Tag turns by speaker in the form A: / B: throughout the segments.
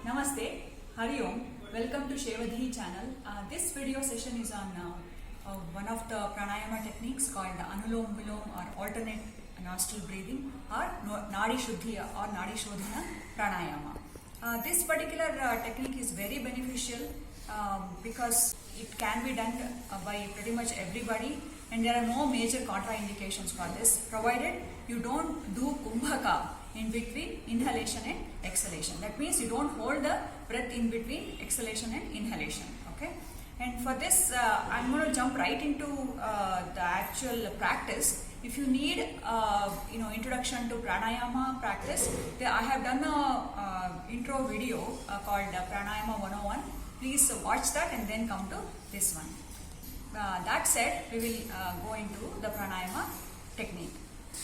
A: Namaste, Hari Om, welcome to Shevadhi channel. This video session is on one of the pranayama techniques called Anulom Vilom or alternate nostril breathing or Nadi Shuddhi or Nadi Shodhana pranayama. This particular technique is very beneficial because it can be done by pretty much everybody, and there are no major contraindications for this, provided you don't do kumbhaka in between inhalation and exhalation. That means you don't hold the breath in between exhalation and inhalation. Okay. And for this, I'm going to jump right into the actual practice. If you need, introduction to pranayama practice, I have done a intro video called Pranayama 101. Please watch that and then come to this one. That said, we will go into the pranayama technique.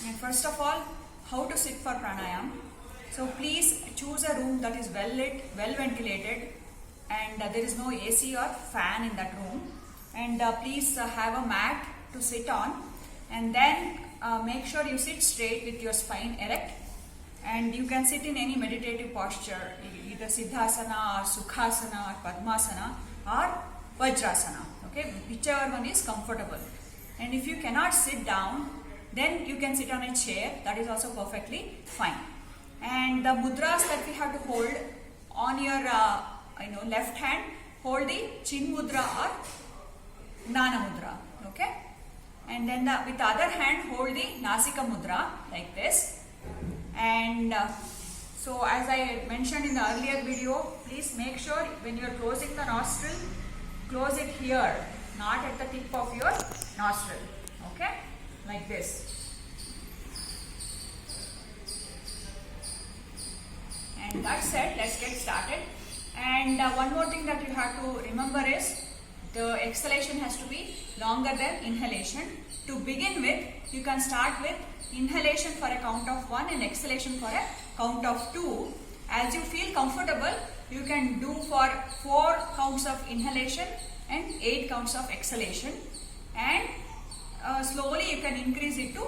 A: And first of all, how to sit for pranayama. So please choose a room that is well lit, well ventilated, and there is no AC or fan in that room. And please have a mat to sit on, and then make sure you sit straight with your spine erect. And you can sit in any meditative posture, either Siddhasana or Sukhasana or Padmasana or Vajrasana, okay, whichever one is comfortable. And if you cannot sit down, then you can sit on a chair, that is also perfectly fine. And the mudras that we have to hold on your left hand, hold the chin mudra or gnana mudra, okay? And then with the other hand, hold the nasika mudra like this. And so as I mentioned in the earlier video, please make sure when you are closing the nostril, close it here, not at the tip of your nostril, okay? Like this. And that said, let's get started. And one more thing that you have to remember is the exhalation has to be longer than inhalation. To begin with, you can start with inhalation for a count of 1 and exhalation for a count of 2. As you feel comfortable, you can do for 4 counts of inhalation and 8 counts of exhalation. And slowly you can increase it to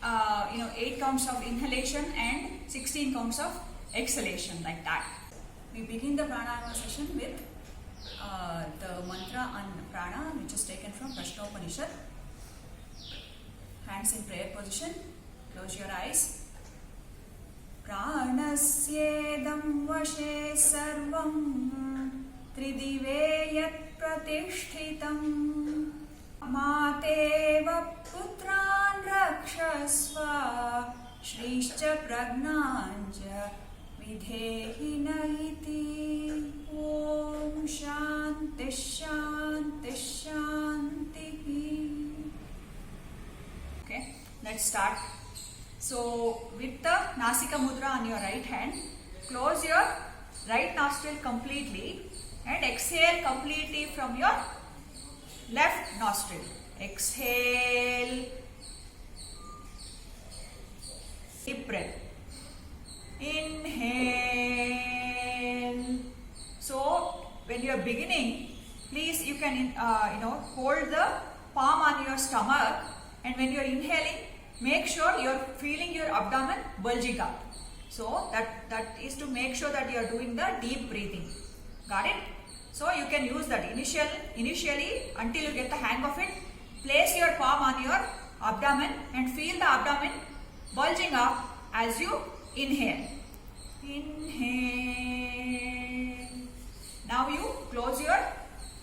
A: 8 counts of inhalation and 16 counts of exhalation, like that. We begin the pranayama session with the mantra on prana, which is taken from Prashnopanishad. Hands in prayer position, close your eyes. Pranasyedam vashe sarvam tridive yat pratishtitam Mateva putran rakshasva Shrishcha pragnanja vidhehina iti. Om shanti shanti shanti. Okay, let's start. So with the nasika mudra on your right hand, close your right nostril completely and exhale completely from your left nostril. Exhale. Deep breath. Inhale. So when you are beginning, please you can hold the palm on your stomach, and when you are inhaling, make sure you are feeling your abdomen bulging up. So that is to make sure that you are doing the deep breathing. Got it? So you can use that initially until you get the hang of it. Place your palm on your abdomen and feel the abdomen bulging up as you inhale. Inhale. Now you close your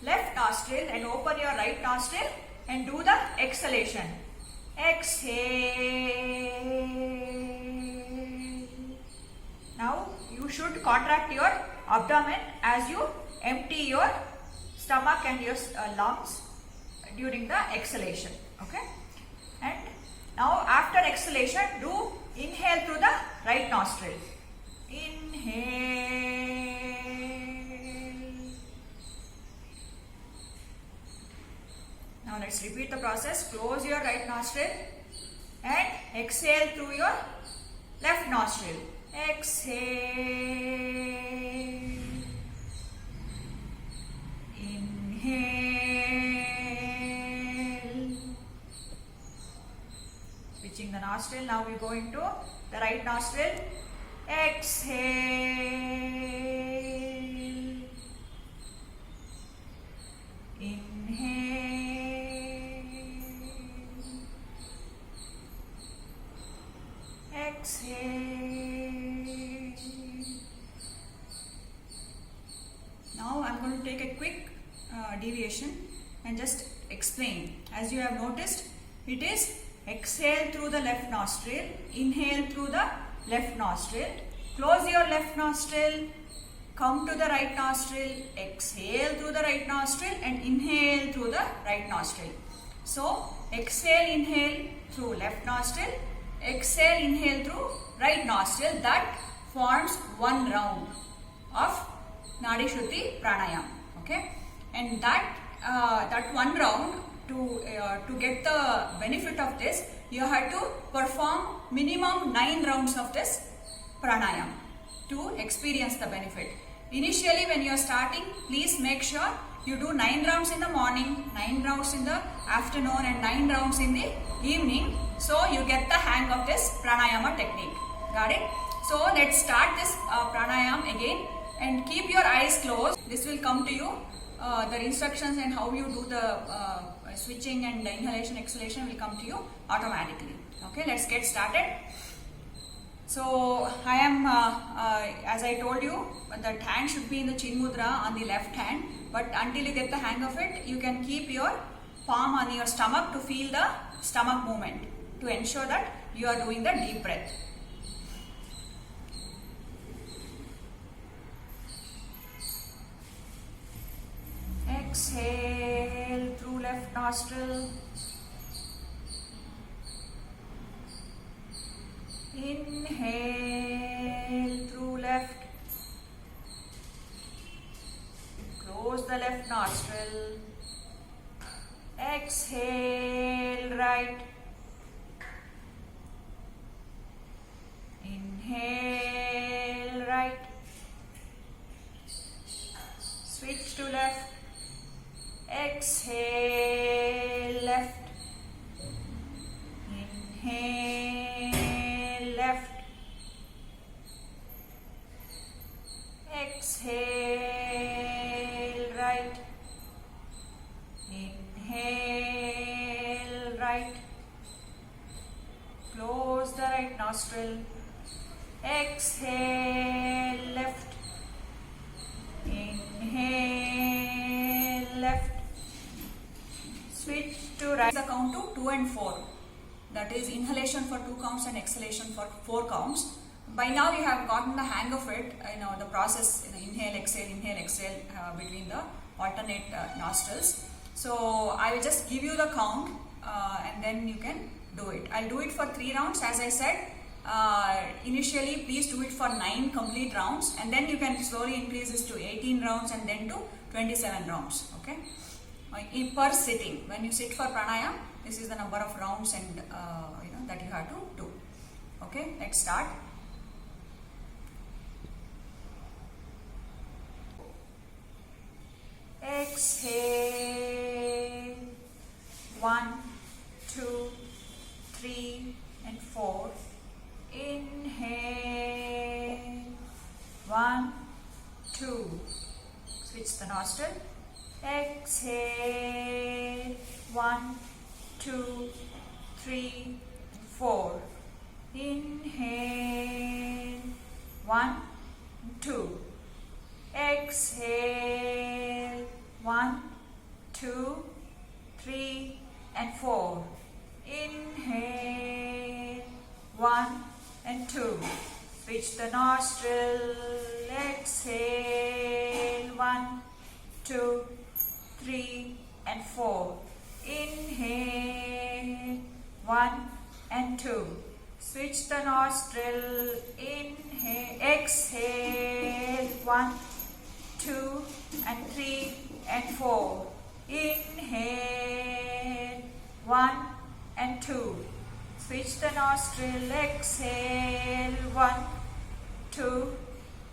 A: left nostril and open your right nostril and do the exhalation. Exhale. Now you should contract your abdomen as you empty your stomach and your lungs during the exhalation. Okay. And now after exhalation, do inhale through the right nostril. Inhale. Now let's repeat the process. Close your right nostril and exhale through your left nostril. Exhale. Inhale. Switching the nostril. Now we go into the right nostril. Exhale. deviation and just explain. As you have noticed, it is exhale through the left nostril, inhale through the left nostril, close your left nostril, come to the right nostril, exhale through the right nostril and inhale through the right nostril. So, exhale, inhale through left nostril, exhale, inhale through right nostril. That forms one round of Nadi Shuddhi Pranayam. Okay, and that one round, to get the benefit of this, you have to perform minimum 9 rounds of this pranayam to experience the benefit. Initially, when you are starting, please make sure you do 9 rounds in the morning, 9 rounds in the afternoon and 9 rounds in the evening, so you get the hang of this pranayama technique. Got it? So let's start this pranayam again, and keep your eyes closed. This will come to you. The instructions and how you do the switching and the inhalation exhalation will come to you automatically. Okay, let's get started. So I am, as I told you, that hand should be in the chin mudra on the left hand, but until you get the hang of it, you can keep your palm on your stomach to feel the stomach movement, to ensure that you are doing the deep breath. Exhale through left nostril. Inhale through left. Close the left nostril. Exhale right. Inhale right. Switch to left. Exhale left. Inhale left. Exhale right. Inhale right. Close the right nostril. Exhale left. Inhale left. Switch to right. The count to 2 and 4. That is inhalation for 2 counts and exhalation for 4 counts. By now you have gotten the hang of it, the process, inhale, exhale between the alternate nostrils. So I will just give you the count and then you can do it. I'll do it for 3 rounds, as I said. Initially, please do it for 9 complete rounds, and then you can slowly increase this to 18 rounds and then to 27 rounds. Okay, per sitting. When you sit for pranayam, this is the number of rounds and that you have to do. Okay, let's start. Exhale. 1, 2, 3, and 4. Inhale. 1, 2. Switch the nostril. Exhale. 1, 2, 3, 4. Inhale. 1, 2. Exhale. 1, 2, 3, and 4. Inhale. 1 and 2. Switch the nostril. Exhale. 1, 2, 3, and 4. Inhale. 1 and 2. Switch the nostril. Inhale. Exhale. 1, 2, and 3, and 4. Inhale. 1 and 2. Switch the nostril. Exhale. 1, 2,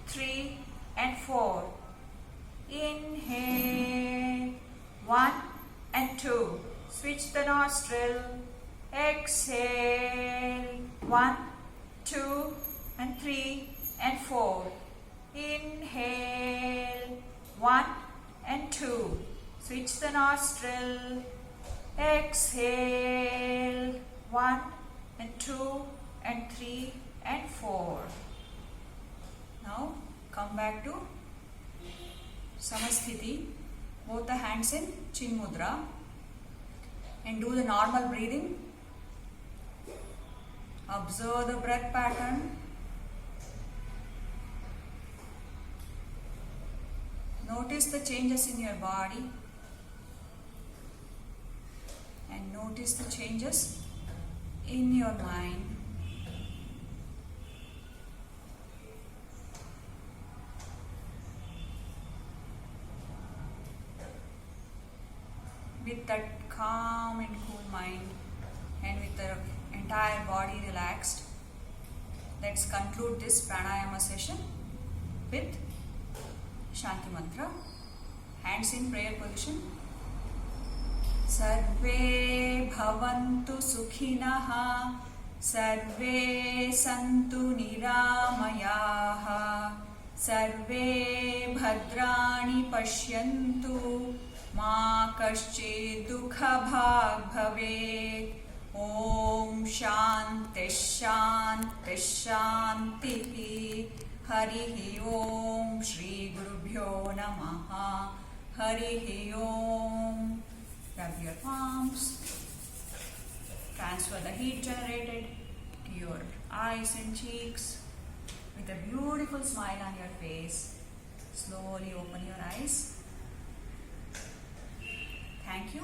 A: 3, and 4. Inhale. 1 and 2. Switch the nostril. Exhale. 1, 2, and 3, and 4. Inhale. 1 and 2. Switch the nostril. Exhale. 1 and 2 and 3 and 4. Now come back to Samasthiti. both the hands in Chin Mudra and do the normal breathing. Observe the breath pattern. Notice the changes in your body and notice the changes in your mind. With that calm and cool mind and with the entire body relaxed, let's conclude this pranayama session with Shanti Mantra. Hands in prayer position. Sarve bhavantu sukhinah, sarve santu niramayaha, sarve bhadrani pashyantu, ma kaschid dukha bhag bhavet. Om Shanti Shanti Shanti. Harihi Om. Shri Gurubhyo Namaha. Harihi Om. Rub your palms. Transfer the heat generated to your eyes and cheeks. With a beautiful smile on your face, slowly open your eyes. Thank you.